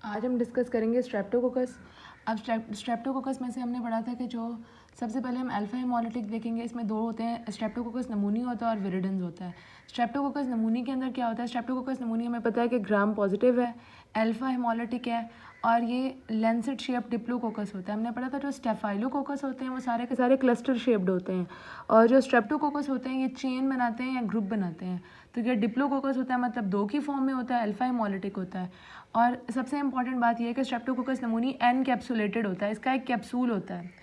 आज हम डिस्कस करेंगे स्ट्रेप्टोकोकस। अब स्ट्रेप्टोकोकस में से हमने पढ़ा था कि जो सबसे पहले हम अल्फा हेमोलिटिक देखेंगे। इसमें दो होते हैं, स्ट्रेप्टोकोकस नमूनी होता है और विरिडेंस होता है। स्ट्रेप्टोकोकस नमूनी के अंदर क्या होता है? स्ट्रेप्टोकोकस नमूनी हमें पता है कि ग्राम पॉजिटिव है, अल्फा हेमोलिटिक है और ये लेंसेट शेप डिप्लोकोकस होता है। हमने पढ़ा था जो स्टेफाइलोकोकस होते हैं वो सारे के सारे क्लस्टर शेप्ड होते हैं और जो स्ट्रेप्टोकोकस होते हैं ये चेन बनाते हैं या ग्रुप बनाते हैं। तो ये डिप्लोकोकस होता है मतलब दो की फॉर्म में होता है, अल्फा हेमोलिटिक होता है। और सबसे इंपॉर्टेंट बात यह है कि स्ट्रेप्टोकोकस नमूनी एनकैप्सुलेटेड होता है, इसका एक कैप्सूल होता है।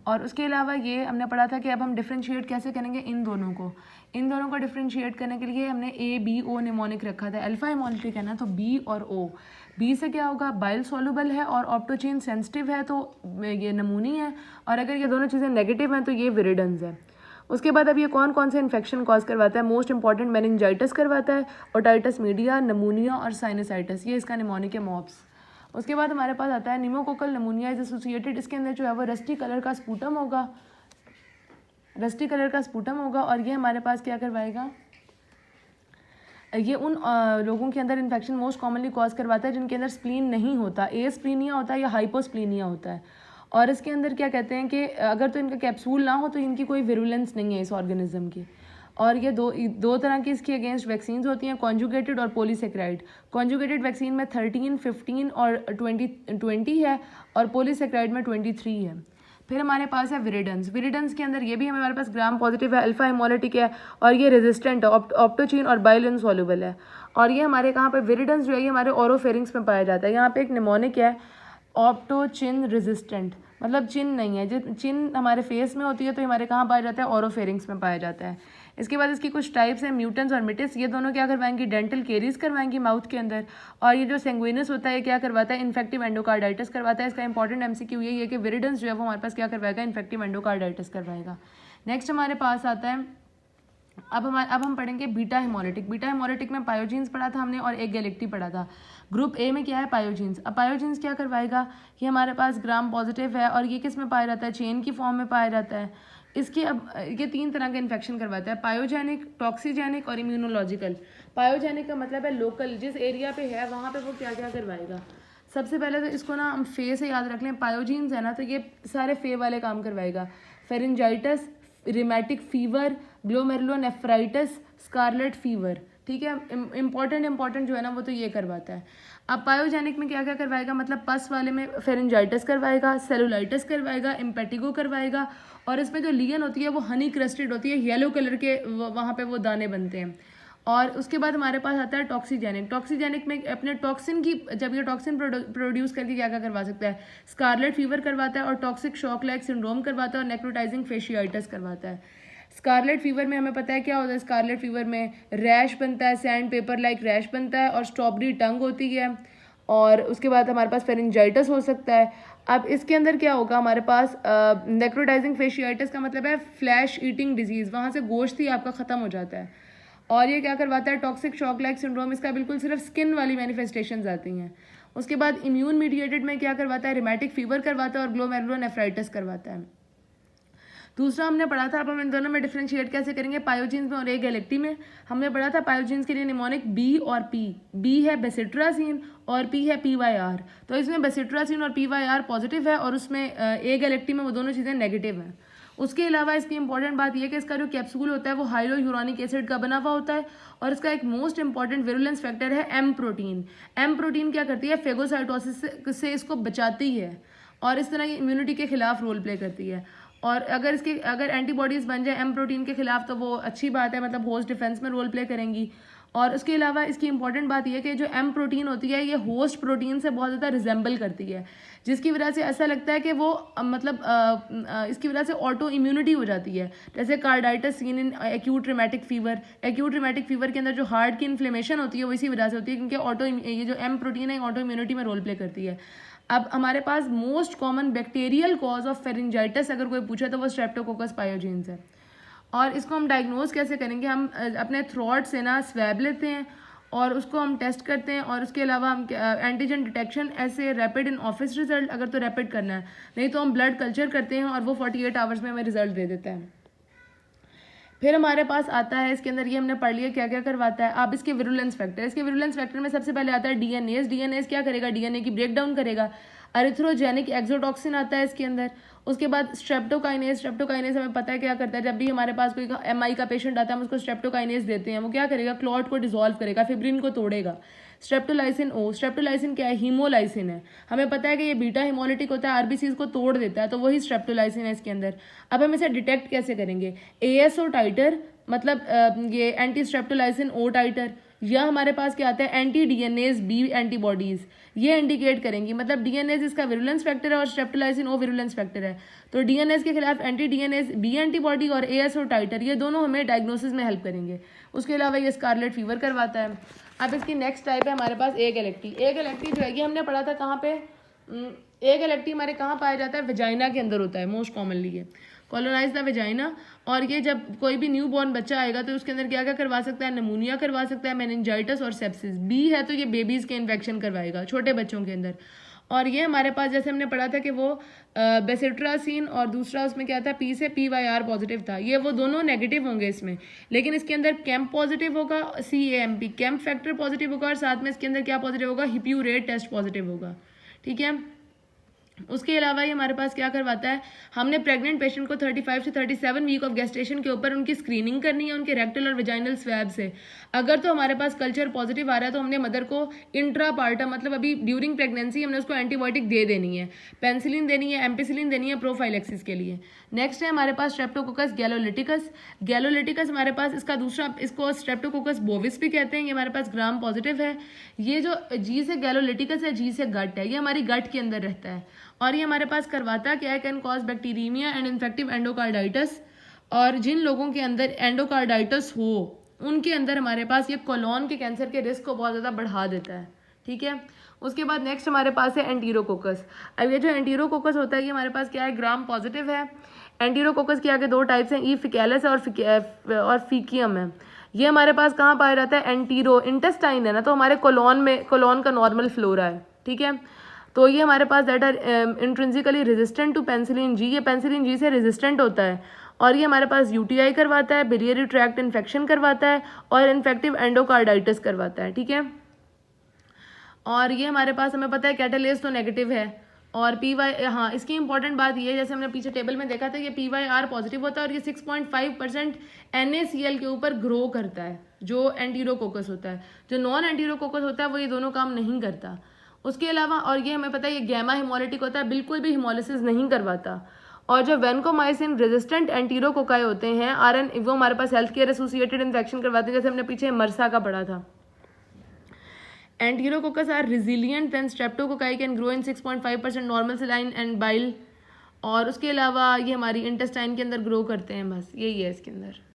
और उसके अलावा ये हमने पढ़ा था कि अब हम डिफ्रेंशिएट कैसे करेंगे इन दोनों को डिफ्रेंशिएट करने के लिए हमने ए बी ओ निमोनिक रखा था। अल्फा हेमोलिटिक है ना, तो बी और ओ। बी से क्या होगा? बाइल सॉल्युबल है और ऑप्टोचेन सेंसिटिव है, तो ये नमूनी है। और अगर ये दोनों चीज़ें नेगेटिव हैं तो ये विरिडेंस है। उसके बाद अब ये कौन कौन से इन्फेक्शन कॉज करवाता है? मोस्ट इंपॉर्टेंट मेनिंजाइटिस करवाता है, ओटाइटिस मीडिया, नमूनिया और साइनसाइटिस, ये इसका निमोनिक है, मॉप्स। उसके बाद हमारे पास आता है निमोकोकल नमूनिया इज एसोसिएटेड। इसके अंदर जो है वो रस्टी कलर का स्पूटम होगा और ये हमारे पास क्या करवाएगा? ये उन लोगों के अंदर इन्फेक्शन मोस्ट कॉमनली कॉज करवाता है जिनके अंदर स्प्लीन नहीं होता, ए स्प्लीनिया होता है या हाइपोस्प्लीनिया होता है। और इसके अंदर क्या कहते हैं कि अगर तो इनका कैप्सूल ना हो तो इनकी कोई विरुलेंस नहीं है इस ऑर्गेनिज्म की। और ये दो तरह की इसके अगेंस्ट वैक्सीन होती हैं, कॉन्जुगेटेड और पॉलीसेक्राइड। कॉन्जुगेटेड वैक्सीन में 13, 15 और 20 है और पॉलीसेक्राइड में 23 है। फिर हमारे पास है विरिडेंस के अंदर ये भी हमारे पास ग्राम पॉजिटिव है, अल्फा हेमोलिटिक है और ये रेजिस्टेंट है, ऑप्टोचीन और बाइल इनसॉल्युबल है। और ये हमारे कहाँ पर विरिडेंस जो है ये हमारे ओरोफेरिंग्स में पाया जाता है। यहाँ पे एक निमोनिक है, ऑप्टोचिन रेजिस्टेंट, मतलब चिन नहीं है। जो चिन हमारे फेस में होती है तो हमारे कहाँ पाया जाता है? ओरोफेरिंग्स में पाया जाता है। इसके बाद इसकी कुछ टाइप्स हैं, म्यूटेंस और मिटिस। ये दोनों क्या करवाएंगी? डेंटल केरीज करवाएंगी माउथ के अंदर। और ये जो सेंगुइनस होता है ये क्या करवाता है? इन्फेक्टिव एंडोकार्डाइटिस करवाता है। इसका इंपॉर्टेंट एमसीक्यू ये है कि विरिडेंस जो है वो हमारे पास क्या करवाएगा? इन्फेक्टिव एंडोकार्डाइटिस करवाएगा। नेक्स्ट हमारे पास आता है, अब हम पढ़ेंगे बीटा हेमोलिटिक में पायोजीन्स पढ़ा था हमने और एक गैलेक्टी पढ़ा था। ग्रुप ए में क्या है? पायोजीन्स। अब पायोजीन्स क्या करवाएगा? ये हमारे पास ग्राम पॉजिटिव है और ये किस में पाया जाता है? चेन की फॉर्म में पाया जाता है। इसके अब ये 3 तरह का इन्फेक्शन करवाता है, पायोजेनिक, टॉक्सीजेनिक और इम्यूनोलॉजिकल। पायोजेनिक का मतलब है लोकल, जिस एरिया पे है वहाँ पे वो क्या क्या करवाएगा। सबसे पहले तो इसको ना हम फे से याद रख लें। पायोजीन्स है ना, तो ये सारे फे वाले काम करवाएगा। Pharyngitis, rheumatic fever, glomerulonephritis, scarlet fever, ठीक है। इंपॉर्टेंट जो है ना वो तो ये करवाता है। अब पायोजेनिक में क्या क्या करवाएगा? मतलब पस वाले में फेरिंजाइटिस करवाएगा, सेलुलाइटिस करवाएगा, इम्पेटिगो करवाएगा। और इसमें जो लियन होती है वो हनी क्रस्टेड होती है, येलो कलर के वहाँ पे वो दाने बनते हैं। और उसके बाद हमारे पास आता है टॉक्सीजेनिक में अपने टॉक्सिन की, जब ये टॉक्सिन प्रोड्यूस करके क्या क्या करवा सकता है? स्कारलेट फीवर करवाता है और टॉक्सिक शॉक लाइक सिंड्रोम करवाता है और नेक्रोटाइजिंग फेशियाइटिस करवाता है। स्कारलेट फीवर में हमें पता है क्या होता है? स्कारलेट फीवर में रैश बनता है, सैंड पेपर लाइक रैश बनता है और स्ट्रॉबेरी टंग होती है। और उसके बाद हमारे पास फेरिंजाइटिस हो सकता है। अब इसके अंदर क्या होगा हमारे पास? नेक्रोटाइजिंग फेशियाइटिस का मतलब है फ्लैश ईटिंग डिजीज़, वहाँ से गोश्त ही आपका ख़त्म हो जाता है। और ये क्या करवाता है? टॉक्सिक शॉक लाइक सिंड्रोम, इसका बिल्कुल सिर्फ स्किन वाली मैनिफेस्टेशंस आती हैं। उसके बाद इम्यून मीडिएटेड में क्या करवाता है? रिमेटिक फीवर करवाता है और ग्लोमेरुलोनेफ्राइटिस करवाता है। दूसरा हमने पढ़ा था, अब हम इन दोनों में डिफ्रेंशिएट कैसे करेंगे? पायोजीन्स में और एक गैलेक्टी में। हमने पढ़ा था पायोजीन्स के लिए निमोनिक बी और पी। बी है बेसिट्राजीन और पी है PYR। तो इसमें बेसिट्राजीन और PYR पॉजिटिव है और उसमें ए गैलेक्टी में वो दोनों चीज़ें नेगेटिव हैं। उसके अलावा इसकी इंपॉर्टेंट बात यह है कि इसका जो कैप्सूल होता है वो हाइलोयूरानिक एसिड का बना हुआ होता है और इसका एक मोस्ट इंपॉर्टेंट विरुलेंस फैक्टर है एम प्रोटीन। एम प्रोटीन क्या करती है? फेगोसाइटोसिस से इसको बचाती है और इस तरह ये इम्यूनिटी के खिलाफ रोल प्ले करती है। और अगर एंटीबॉडीज़ बन जाए एम प्रोटीन के खिलाफ तो वो अच्छी बात है, मतलब होस्ट डिफेंस में रोल प्ले करेंगी। और उसके अलावा इसकी इंपॉर्टेंट बात यह है कि जो एम प्रोटीन होती है ये होस्ट प्रोटीन से बहुत ज़्यादा रिजेंबल करती है, जिसकी वजह से ऐसा लगता है कि वो इसकी वजह से ऑटो इम्यूनिटी हो जाती है। जैसे carditis seen in acute rheumatic fever के अंदर जो हार्ट की इन्फ्लेमेशन होती है वो इसी वजह से होती है, क्योंकि ये जो एम प्रोटीन है ऑटो इम्यूनिटी में रोल प्ले करती है। अब हमारे पास most common bacterial cause of pharyngitis अगर कोई पूछे तो वो स्ट्रेप्टोकोकस पायोजीन्स है। और इसको हम डायग्नोज कैसे करेंगे? हम अपने थ्रोट से ना स्वैब लेते हैं और उसको हम टेस्ट करते हैं। और उसके अलावा हम एंटीजन डिटेक्शन ऐसे रैपिड इन ऑफिस रिजल्ट, अगर तो रैपिड करना है, नहीं तो हम ब्लड कल्चर करते हैं और वो 48 आवर्स में हमें रिजल्ट दे देता है। फिर हमारे पास आता है इसके अंदर, ये हमने पढ़ लिया क्या क्या करवाता है। अब इसके विरुलेंस फैक्टर, इसके विरुलेंस फैक्टर में सबसे पहले आता है डीएनएस। डीएनएस क्या करेगा, डीएनए की ब्रेक डाउन करेगा। एरिथ्रोजेनिक एक्सोटॉक्सिन आता है इसके अंदर। उसके बाद स्ट्रेप्टोकाइनेस, स्ट्रेप्टोकाइनेस हमें पता है क्या करता है, जब भी हमारे पास कोई एमआई का पेशेंट आता है हम उसको स्ट्रेप्टोकाइनेस देते हैं, वो क्या करेगा, क्लॉट को डिसॉल्व करेगा, फिब्रिन को तोड़ेगा। स्ट्रेप्टोलाइसिन ओ, स्ट्रेप्टोलाइसिन क्या है, हीमोलाइसिन है। हमें पता है कि ये बीटा हीमोलिटिक होता है, आरबीसीज को तोड़ देता है, तो वही स्ट्रेप्टोलाइसिन है इसके अंदर। अब हम इसे डिटेक्ट कैसे करेंगे, एएसओ टाइटर, मतलब ये एंटी स्ट्रेप्टोलाइसिन ओ टाइटर, या हमारे पास क्या आता है एंटी डीएनएज बी एंटीबॉडीज, ये इंडिकेट करेंगी। मतलब डीएनएज इसका विरुलेंस फैक्टर है और स्ट्रेप्टोलाइसिन ओ विरुलेंस फैक्टर है, तो डीएनएज के खिलाफ एंटी डीएनएज बी एंटीबॉडी और एएसओ टाइटर, ये दोनों हमें डायग्नोसिस में हेल्प करेंगे। उसके अलावा ये स्कारलेट फीवर करवाता है। अब इसकी नेक्स्ट टाइप है हमारे पास ए गैलेक्टी। ए गैलेक्टी जो है ये हमने पढ़ा था कहाँ पे, ए गैलेक्टी हमारे कहाँ पाया जाता है, वेजाइना के अंदर होता है मोस्ट कॉमनली, ये कॉलोनाइज द वेजाइना। और ये जब कोई भी न्यू बॉर्न बच्चा आएगा तो उसके अंदर क्या क्या करवा सकता है, निमोनिया करवा सकता है, मेनिंजाइटिस और सेप्सिस। बी है तो ये बेबीज़ के इन्फेक्शन करवाएगा छोटे बच्चों के अंदर। और ये हमारे पास जैसे हमने पढ़ा था कि वो बेसिट्रासिन और दूसरा उसमें क्या था, पी से PYR पॉजिटिव था, ये वो दोनों नेगेटिव होंगे इसमें, लेकिन इसके अंदर कैम्प पॉजिटिव होगा, CAMP कैम्प फैक्टर पॉजिटिव होगा, और साथ में इसके अंदर क्या पॉजिटिव होगा, हिप्यूरेट टेस्ट पॉजिटिव होगा। ठीक है। उसके अलावा ये हमारे पास क्या करवाता है, हमने प्रेग्नेंट पेशेंट को 35 से 37 वीक ऑफ गेस्टेशन के ऊपर उनकी स्क्रीनिंग करनी है उनके रेक्टल और वेजाइनल स्वैब से। अगर तो हमारे पास कल्चर पॉजिटिव आ रहा है तो हमने मदर को इंट्रापार्टम, मतलब अभी ड्यूरिंग प्रेगनेंसी हमने उसको एंटीबायोटिक दे देनी है, पेंसिलिन देनी है, एम्पिसिलिन देनी है प्रोफाइलेक्सिस के लिए। नेक्स्ट है हमारे पास स्ट्रेप्टोकोकस गैलोलिटिकस। गैलोलिटिकस हमारे पास इसका दूसरा, इसको स्ट्रेप्टोकोकस बोविस भी कहते हैं, ये हमारे पास ग्राम पॉजिटिव है। ये जो जी से गैलोलिटिकस है, जी से गट है, ये हमारी गट के अंदर रहता है और ये हमारे पास करवाता क्या है, can cause bacteraemia and infective endocarditis. और जिन लोगों के अंदर एंडोकार्डाइटिस हो उनके अंदर हमारे पास ये कोलोन के कैंसर के रिस्क को बहुत ज़्यादा बढ़ा देता है। ठीक है। उसके बाद नेक्स्ट हमारे पास है एंटीरोकोकस। अब ये जो एंटीरोकोकस होता है ये हमारे पास क्या है, ग्राम पॉजिटिव है। एंटीरोकोकस के आगे दो टाइप्स हैं, ई फिकैलिस और फीकियम है। ये हमारे पास कहाँ पाया जाता है, एंटीरो इंटेस्टाइन है ना, तो हमारे कोलोन में, कोलोन का नॉर्मल फ्लोरा है। ठीक है। तो ये हमारे पास that are intrinsically resistant to penicillin G, ये पेंसिलिन जी से रेजिस्टेंट होता है और ये हमारे पास UTI करवाता है, बिलियरी ट्रैक्ट इन्फेक्शन करवाता है और इन्फेक्टिव एंडोकार्डाइटिस करवाता है। ठीक है। और ये हमारे पास हमें पता है कैटालेस तो नेगेटिव है और हाँ इसकी इंपॉर्टेंट बात ये है, जैसे हमने पीछे टेबल में देखा था, ये PYR पॉजिटिव होता है और ये 6.5% NaCl के ऊपर ग्रो करता है जो एंटीरोकोकस होता है। जो नॉन एंटीरोकोकस होता है वो ये दोनों काम नहीं करता। उसके अलावा और ये हमें पता है ये गैमा हिमोलिटिक होता है, बिल्कुल भी हिमोलिसिस नहीं करवाता। और जो वेनकोमाइसिन रेजिस्टेंट एंटीरोकोकाई होते हैं RN, वो हमारे पास हेल्थ केयर एसोसिएटेड इन्फेक्शन करवाते हैं, जैसे हमने पीछे मरसा का पढ़ा था। Enterococcus are resilient than streptococci can grow in 6.5% normal saline and bile. और उसके अलावा ये हमारी इंटेस्टाइन के अंदर ग्रो करते हैं, बस यही है इसके अंदर।